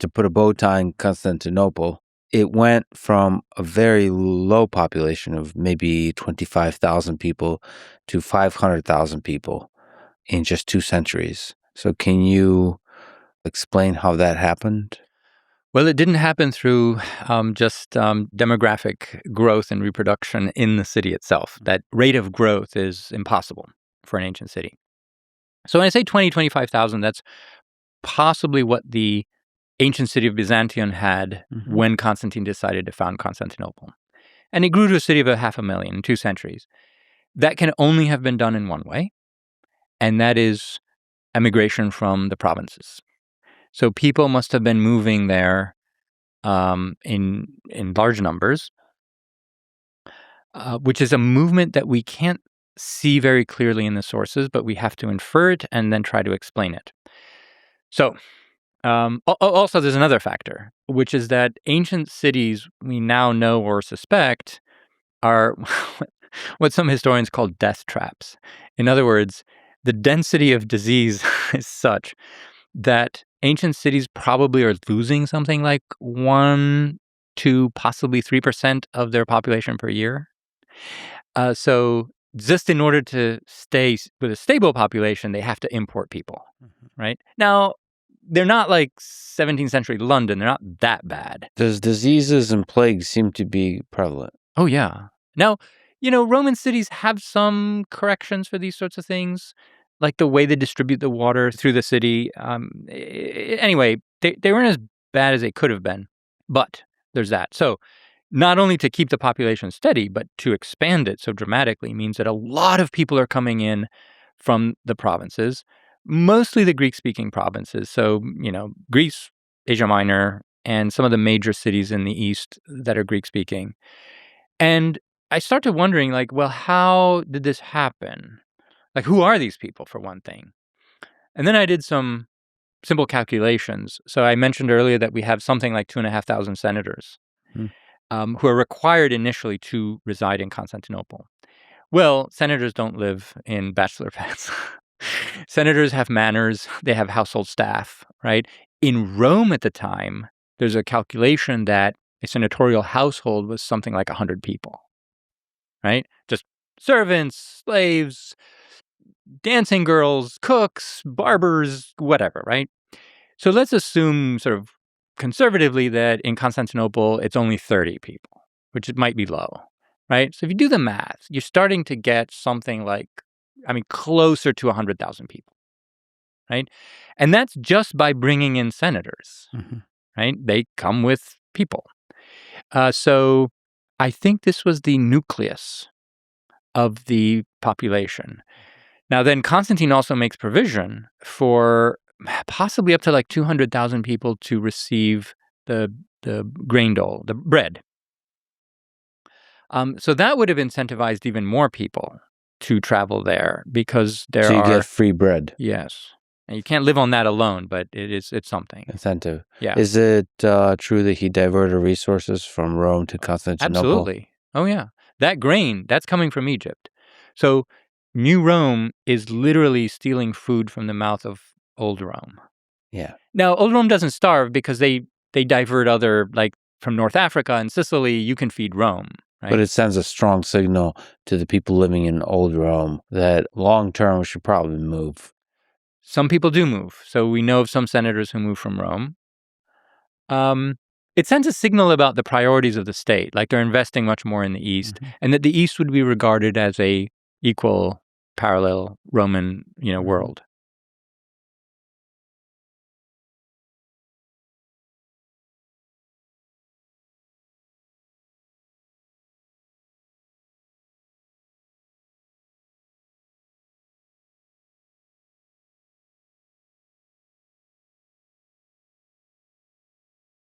to put a bow tie in Constantinople, it went from a very low population of maybe 25,000 people to 500,000 people in just 2 centuries. So can you explain how that happened? Well, it didn't happen through just demographic growth and reproduction in the city itself. That rate of growth is impossible for an ancient city. So when I say 25,000, that's possibly what the ancient city of Byzantium had when Constantine decided to found Constantinople. And it grew to a city of 500,000 in 2 centuries. That can only have been done in one way, and that is emigration from the provinces. So people must have been moving there in large numbers, which is a movement that we can't see very clearly in the sources, but we have to infer it and then try to explain it. So also there's another factor, which is that ancient cities we now know or suspect are what some historians call death traps. In other words, the density of disease is such that ancient cities probably are losing something like 1 to possibly 3% of their population per year. So just in order to stay with a stable population, they have to import people, right? Now, they're not like 17th century London. They're not that bad. Does diseases and plagues seem to be prevalent? Oh, yeah. Now, Roman cities have some corrections for these sorts of things, like the way they distribute the water through the city. Anyway, they weren't as bad as they could have been, but there's that. So not only to keep the population steady, but to expand it so dramatically means that a lot of people are coming in from the provinces, mostly the Greek-speaking provinces. So, Greece, Asia Minor, and some of the major cities in the East that are Greek-speaking. And I started wondering, well, how did this happen? Like, who are these people, for one thing? And then I did some simple calculations. So I mentioned earlier that we have something like 2,500 senators who are required initially to reside in Constantinople. Well, senators don't live in bachelor pads. Senators have manors. They have household staff, right? In Rome at the time, there's a calculation that a senatorial household was something like 100 people, right? Just servants, slaves, dancing girls, cooks, barbers, whatever, right? So let's assume sort of conservatively that in Constantinople, it's only 30 people, which it might be low, right? So if you do the math, you're starting to get something like, closer to 100,000 people, right? And that's just by bringing in senators, right? They come with people. So I think this was the nucleus of the population. Now, then Constantine also makes provision for possibly up to like 200,000 people to receive the grain dole, the bread. So that would have incentivized even more people to travel there because So you get free bread. Yes. And you can't live on that alone, but it's something. Incentive. Yeah. Is it true that he diverted resources from Rome to Constantinople? Absolutely. Oh, yeah. That grain, that's coming from Egypt. So New Rome is literally stealing food from the mouth of Old Rome. Yeah. Now, Old Rome doesn't starve because they divert other, like from North Africa and Sicily, you can feed Rome. Right? But it sends a strong signal to the people living in Old Rome that long term we should probably move. Some people do move. So we know of some senators who move from Rome. It sends a signal about the priorities of the state, like they're investing much more in the East, and that the East would be regarded as a equal, parallel Roman, world.